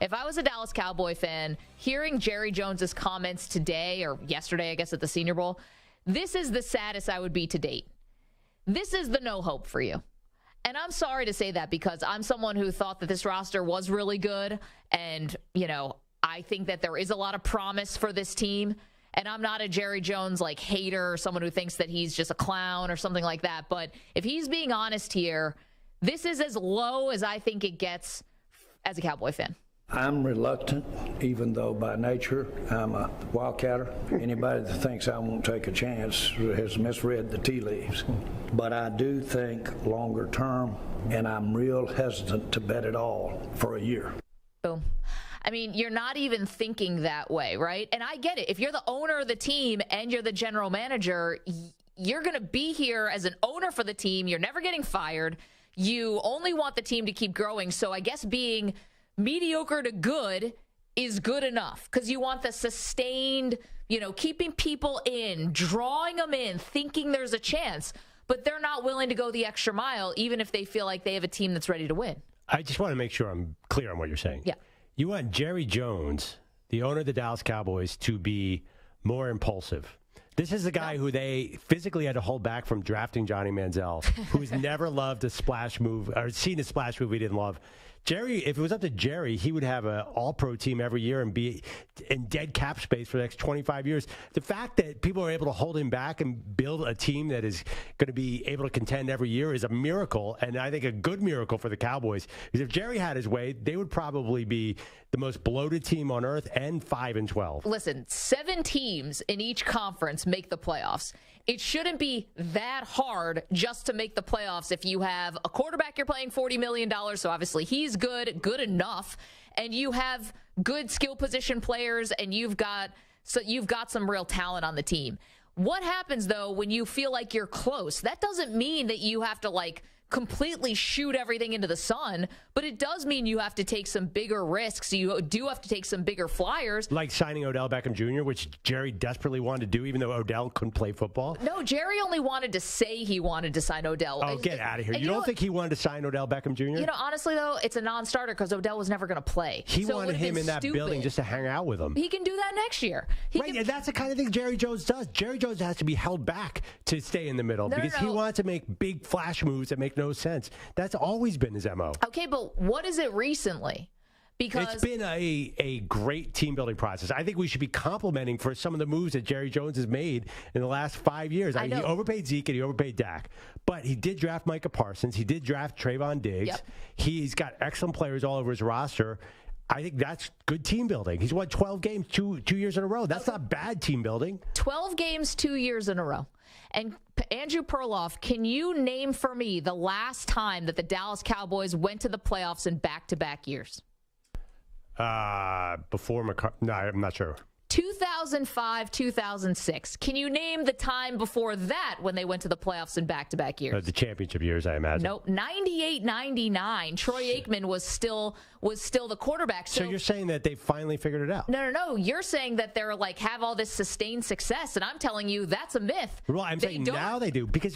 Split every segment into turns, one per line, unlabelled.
If I was a Dallas Cowboy fan, hearing Jerry Jones's comments today or yesterday, I guess at the Senior Bowl, this is the saddest I would be to date. This is the no hope for you. And I'm sorry to say that because I'm someone who thought that this roster was really good. And, I think that there is a lot of promise for this team. And I'm not a Jerry Jones hater or someone who thinks that he's just a clown or something like that. But if he's being honest here, this is as low as I think it gets as a Cowboy fan.
I'm reluctant, even though by nature I'm a wildcatter. Anybody that thinks I won't take a chance has misread the tea leaves. But I do think longer term, and I'm real hesitant to bet it all for a year.
Boom. I mean, you're not even thinking that way, right? And I get it. If you're the owner of the team and you're the general manager, you're going to be here as an owner for the team. You're never getting fired. You only want the team to keep growing. So I guess being mediocre to good is good enough because you want the sustained, keeping people in, drawing them in, thinking there's a chance. But they're not willing to go the extra mile, even if they feel like they have a team that's ready to win.
I just want to make sure I'm clear on what you're saying.
Yeah.
You want Jerry Jones, the owner of the Dallas Cowboys, to be more impulsive. This is the guy who they physically had to hold back from drafting Johnny Manziel, who's never loved a splash move or seen a splash move he didn't love. Jerry, if it was up to Jerry, he would have an all-pro team every year and be in dead cap space for the next 25 years. The fact that people are able to hold him back and build a team that is going to be able to contend every year is a miracle, and I think a good miracle for the Cowboys. Because if Jerry had his way, they would probably be the most bloated team on earth and 5-12.
Listen, 7 teams in each conference make the playoffs. It shouldn't be that hard just to make the playoffs if you have a quarterback you're paying $40 million, so obviously he's good enough, and you have good skill position players, and you've got some real talent on the team. What happens, though, when you feel like you're close? That doesn't mean that you have to, completely shoot everything into the sun, but it does mean you have to take some bigger risks. You do have to take some bigger flyers.
Like signing Odell Beckham Jr., which Jerry desperately wanted to do, even though Odell couldn't play football.
No, Jerry only wanted to say he wanted to sign Odell.
Oh, get out of here. You don't think he wanted to sign Odell Beckham Jr.?
Honestly, though, it's a non-starter because Odell was never going to play.
He wanted him in that building just to hang out with him.
He can do that next year.
And that's the kind of thing Jerry Jones does. Jerry Jones has to be held back to stay in the middle because he wants to make big flash moves that make no sense. That's always been his MO.
Okay, but what is it recently? Because
it's been a great team-building process. I think we should be complimenting for some of the moves that Jerry Jones has made in the last 5 years. He overpaid Zeke and he overpaid Dak. But he did draft Micah Parsons. He did draft Trayvon Diggs.
Yep.
He's got excellent players all over his roster. I think that's good team building. He's won 12 games two years in a row. That's not bad team building.
12 games 2 years in a row. And Andrew Perloff, can you name for me the last time that the Dallas Cowboys went to the playoffs in back-to-back years?
Before McCarthy? No, I'm not sure.
2005, 2006. Can you name the time before that when they went to the playoffs in back-to-back years?
The championship years, I imagine.
Nope. 98, 99. Troy Aikman was still the quarterback.
So you're saying that they finally figured it out?
No. You're saying that they're have all this sustained success, and I'm telling you that's a myth.
Well, I'm saying now they do because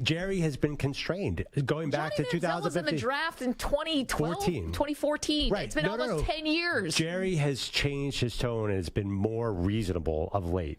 Jerry has been constrained going back to 2015.
was in the draft in 2014. Right. It's been almost 10 years.
Jerry has changed his tone and has been more reasonable of late.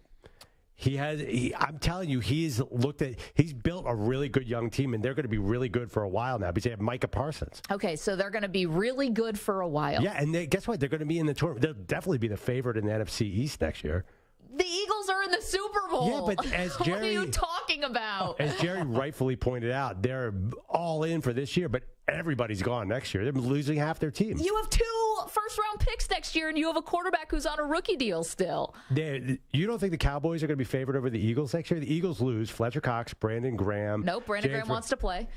I'm telling you, he's built a really good young team, and they're going to be really good for a while now because they have Micah Parsons.
Okay, so they're going to be really good for a while.
Yeah, and guess what? They're going to be in the tournament. They'll definitely be the favorite in the NFC East next year.
The Eagles are in the Super Bowl.
Yeah, but as Jerry...
What are you talking about?
As Jerry rightfully pointed out, they're all in for this year, but everybody's gone next year. They're losing half their team.
You have 2 first-round picks next year, and you have a quarterback who's on a rookie deal still.
You don't think the Cowboys are going to be favored over the Eagles next year? The Eagles lose. Fletcher Cox, Brandon Graham.
Nope, Brandon Graham wants to play.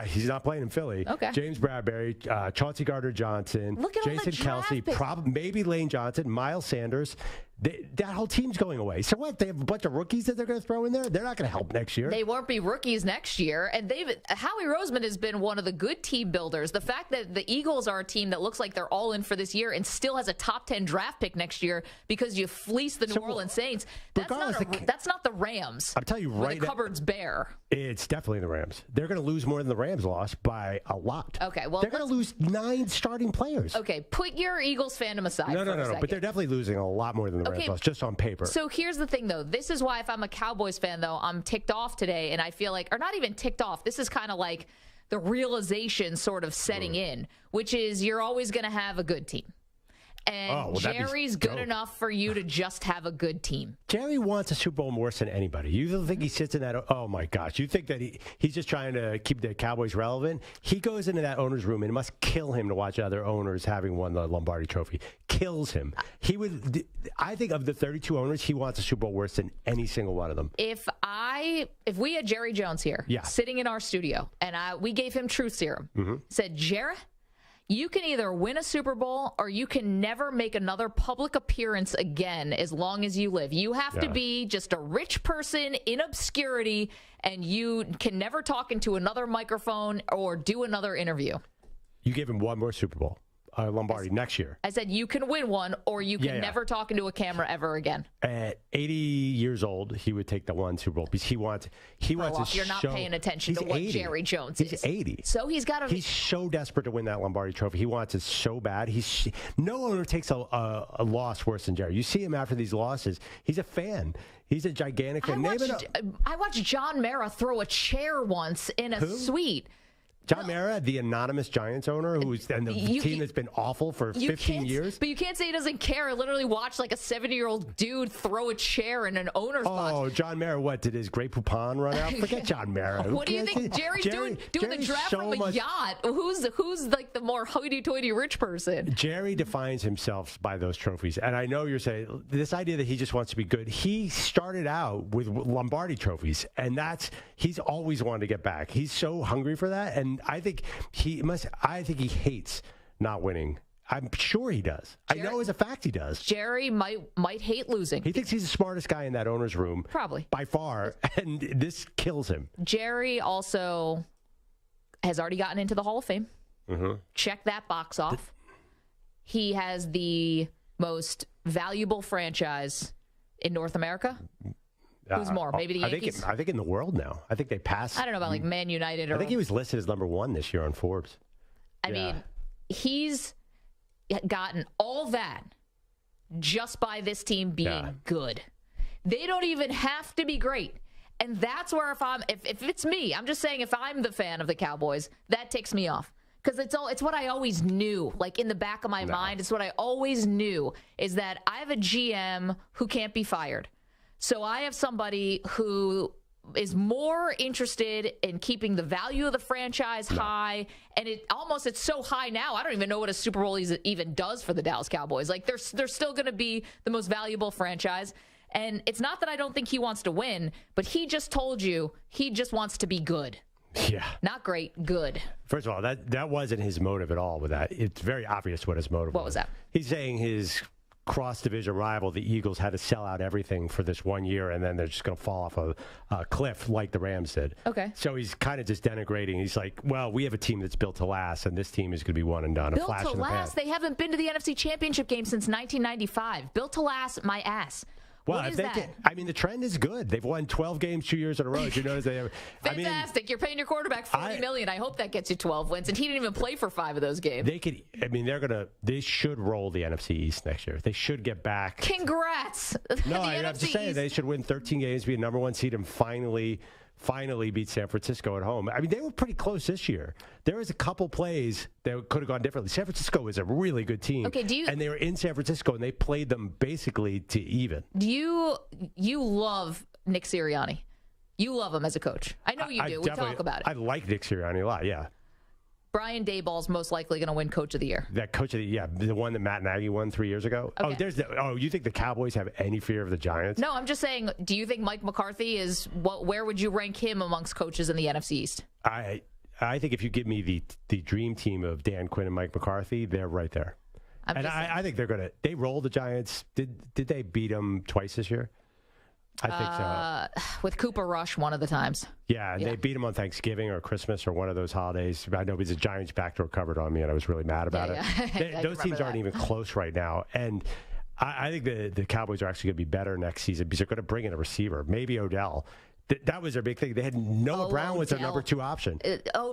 He's not playing in Philly.
Okay.
James Bradbury, Chauncey Gardner-Johnson,
Look at
Jason
all the draft
Kelce,
picks.
maybe Lane Johnson, Miles Sanders. That whole team's going away. So what? They have a bunch of rookies that they're going to throw in there? They're not going to help next year.
They won't be rookies next year. And Howie Roseman has been one of the good team builders. The fact that the Eagles are a team that looks like they're all in for this year and still has a top 10 draft pick next year because you fleeced the New Orleans Saints, that's not the Rams.
I'm telling you right
now. The cupboard's bare.
It's definitely the Rams. They're going to lose more than the Rams lost by a lot.
Okay, well,
they're going to lose 9 starting players.
Okay, put your Eagles fandom aside.
No. But they're definitely losing a lot more than the Rams lost, just on paper.
So here's the thing, though. This is why if I'm a Cowboys fan, though, I'm ticked off today, and I feel like, or not even ticked off, this is kind of like the realization sort of setting in, which is you're always going to have a good team. And Jerry's good enough for you to just have a good team.
Jerry wants a Super Bowl worse than anybody. You don't think he sits in that? Oh, my gosh. You think that he's just trying to keep the Cowboys relevant? He goes into that owner's room, and it must kill him to watch other owners having won the Lombardi Trophy. Kills him. I think of the 32 owners, he wants a Super Bowl worse than any single one of them.
If we had Jerry Jones here sitting in our studio, and we gave him truth serum, said, Jerry, you can either win a Super Bowl or you can never make another public appearance again as long as you live. You have to be just a rich person in obscurity, and you can never talk into another microphone or do another interview.
You gave him one more Super Bowl. Lombardi next year.
I said you can win one, or you can never talk into a camera ever again.
At 80 years old, he would take the one Super Bowl because he wants to show.
You're not paying attention to what Jerry Jones is.
He's 80.
So he's got to.
He's so desperate to win that Lombardi Trophy. He wants it so bad. No owner takes a loss worse than Jerry. You see him after these losses. He's a fan. He's a gigantic fan.
I watched John Mara throw a chair once in a suite.
John Mara, the anonymous Giants owner, and the team that's been awful for 15 years.
But you can't say he doesn't care. I literally watched like a 70-year-old dude throw a chair in an owner's box.
Oh, John Mara, what? Did his Grey Poupon run out? Forget John Mara.
What do you think? Jerry's doing the draft from a yacht. Who's like the more hoity-toity rich person?
Jerry defines himself by those trophies. And I know you're saying this idea that he just wants to be good. He started out with Lombardi trophies, and he's always wanted to get back. He's so hungry for that, and I think he hates not winning. I'm sure he does. I know as a fact he does.
Jerry might hate losing.
He thinks he's the smartest guy in that owner's room.
Probably.
By far. And this kills him.
Jerry also has already gotten into the Hall of Fame. Mm-hmm. Check that box off. He has the most valuable franchise in North America. Who's more? Maybe the Yankees?
I think in the world now. I think they passed.
I don't know about like Man United. I
think he was listed as number 1 this year on Forbes.
I mean, he's gotten all that just by this team being good. They don't even have to be great. And that's where if it's me, I'm just saying if I'm the fan of the Cowboys, that takes me off. Because it's what I always knew, like in the back of my mind. It's what I always knew is that I have a GM who can't be fired. So I have somebody who is more interested in keeping the value of the franchise high. And it's so high now, I don't even know what a Super Bowl even does for the Dallas Cowboys. Like they're still going to be the most valuable franchise. And it's not that I don't think he wants to win, but he just told you he just wants to be good.
Yeah.
Not great, good.
First of all, that wasn't his motive at all with that. It's very obvious what his motive was.
What was that?
He's saying his cross-division rival, the Eagles, had to sell out everything for this 1 year, and then they're just going to fall off a cliff like the Rams did.
Okay.
So he's kind of just denigrating. He's like, well, we have a team that's built to last, and this team is going to be one and done.
Built to last? They haven't been to the NFC Championship game since 1995. Built to last, my ass.
Well, the trend is good. They've won 12 games 2 years in a row. Did you notice they have?
Fantastic. You're paying your quarterback $40 million. I hope that gets you 12 wins. And he didn't even play for 5 of those games.
They should roll the NFC East next year. They should get back.
Congrats.
No, I'm just saying they should win 13 games, be a number 1 seed, and finally beat San Francisco at home. I mean, they were pretty close this year. There was a couple plays that could have gone differently. San Francisco is a really good team.
Okay,
and they were in San Francisco, and they played them basically to even.
Do you love Nick Sirianni? You love him as a coach. I know you do. We talk about it.
I like Nick Sirianni a lot, yeah.
Brian Daboll's most likely going to win Coach of the Year.
That Coach of the Year, the one that Matt Nagy won 3 years ago.
Okay.
You think the Cowboys have any fear of the Giants?
No, I'm just saying. Do you think Mike McCarthy is where would you rank him amongst coaches in the NFC East?
I think if you give me the dream team of Dan Quinn and Mike McCarthy, they're right there. I think they're going to. They rolled the Giants. Did they beat them twice this year? I think so.
With Cooper Rush one of the times.
Yeah, they beat him on Thanksgiving or Christmas or one of those holidays. I know because the Giants backdoor covered on me, and I was really mad about it. Those teams aren't even close right now. And I think the Cowboys are actually going to be better next season because they're going to bring in a receiver, maybe Odell. That was their big thing. They had Noah Brown was their number 2 option.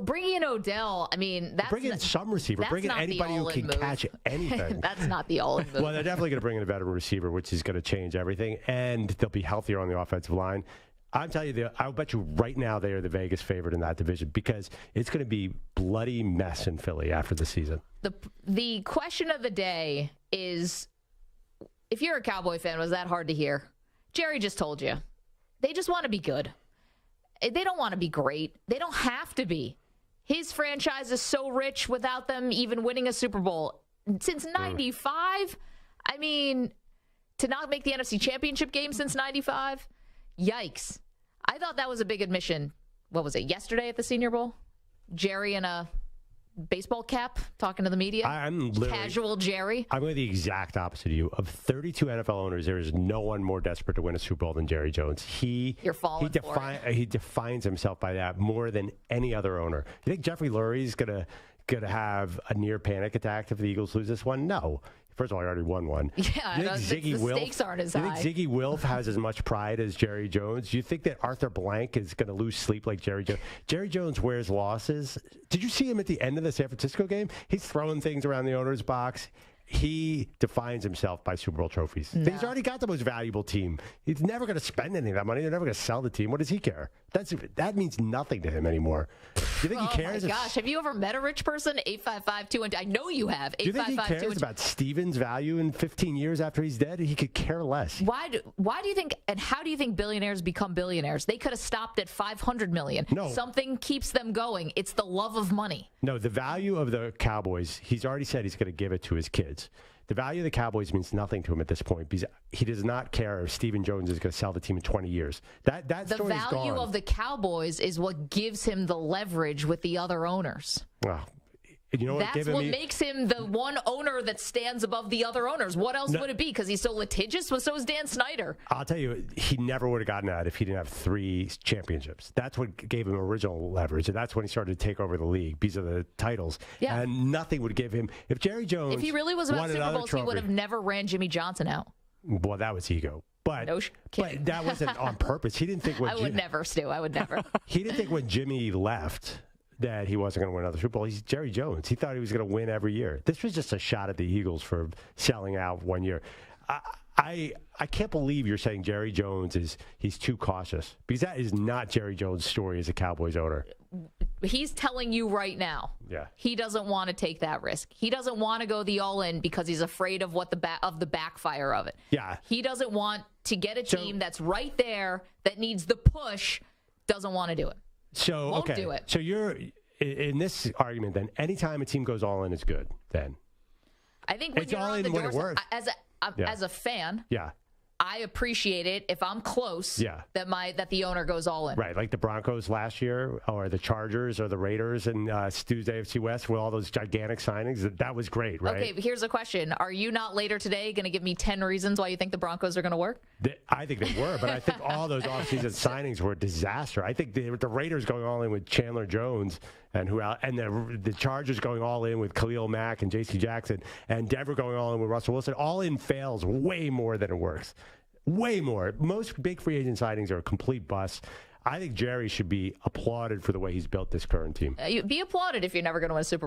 Bringing in Odell, I mean, that's
bring in some receiver. Bring in anybody who can catch anything.
That's not the all-in move.
Well, they're definitely going to bring in a veteran receiver, which is going to change everything, and they'll be healthier on the offensive line. I'm telling you, I'll bet you right now they are the Vegas favorite in that division because it's going to be bloody mess in Philly after the season.
The question of the day is, if you're a Cowboy fan, was that hard to hear? Jerry just told you. They just want to be good. They don't want to be great. They don't have to be. His franchise is so rich without them even winning a Super Bowl. Since 95, I mean, to not make the NFC Championship game since 95, yikes. I thought that was a big admission. What was it, yesterday at the Senior Bowl? Jerry in a baseball cap talking to the media. Casual Jerry.
I'm going the exact opposite of you. Of 32 NFL owners, there is no one more desperate to win a Super Bowl than Jerry Jones.
You're falling for it.
He defines himself by that more than any other owner. You think Jeffrey Lurie's going to have a near panic attack if the Eagles lose this one? No. First of all, he already won one.
Yeah, the stakes aren't as high.
You think Ziggy Wilf has as much pride as Jerry Jones? Do you think that Arthur Blank is going to lose sleep like Jerry Jones? Jerry Jones wears losses. Did you see him at the end of the San Francisco game? He's throwing things around the owner's box. He defines himself by Super Bowl trophies. No. He's already got the most valuable team. He's never going to spend any of that money. They're never going to sell the team. What does he care? That means nothing to him anymore. Do you think he cares?
Oh, my gosh. Have you ever met a rich person? 855-212. I know you have.
Do you think he cares about Steven's value in 15 years after he's dead? He could care less.
Why do you think, and how do you think billionaires become billionaires? They could have stopped at $500 million.
No.
Something keeps them going. It's the love of money.
No, the value of the Cowboys, he's already said he's going to give it to his kids. The value of the Cowboys means nothing to him at this point because he does not care if Stephen Jones is going to sell the team in 20 years. That story's gone.
The value of the Cowboys is what gives him the leverage with the other owners.
Well, you know what?
That's what makes him the one owner that stands above the other owners. What else would it be? Because he's so litigious? Well, so is Dan Snyder.
I'll tell you, he never would have gotten that if he didn't have 3 championships. That's what gave him original leverage, and that's when he started to take over the league because of the titles. Yeah. And nothing would give him. If Jerry Jones,
if he really was about Super Bowls, he would have never ran Jimmy Johnson out.
Well, that was ego. But that wasn't on purpose. He didn't think when
I would never, Stu. I would never.
He didn't think when Jimmy left that he wasn't going to win another Super Bowl. He's Jerry Jones. He thought he was going to win every year. This was just a shot at the Eagles for selling out one year. I can't believe you're saying Jerry Jones he's too cautious because that is not Jerry Jones' story as a Cowboys owner.
He's telling you right now.
Yeah.
He doesn't want to take that risk. He doesn't want to go the all-in because he's afraid of what the backfire of it.
Yeah.
He doesn't want to get a team that's right there that needs the push. Doesn't want to do it.
So
Won't do it.
So you're in this argument. Then anytime a team goes all in, it's good. Then
I think when
it's
you're
all
on
in
the
when it
doorstep,
works.
as a fan,
yeah,
I appreciate it if I'm close.
Yeah.
that the owner goes all in.
Right, like the Broncos last year, or the Chargers, or the Raiders, and Tuesday AFC West with all those gigantic signings. That was great, right?
Okay, but here's a question: are you not later today going to give me 10 reasons why you think the Broncos are going to work?
I think they were, but I think all those offseason signings were a disaster. I think the Raiders going all in with Chandler Jones and the Chargers going all in with Khalil Mack and J.C. Jackson, and Denver going all in with Russell Wilson. All in fails way more than it works. Way more. Most big free agent signings are a complete bust. I think Jerry should be applauded for the way he's built this current team.
Be applauded if you're never going to win a Super Bowl.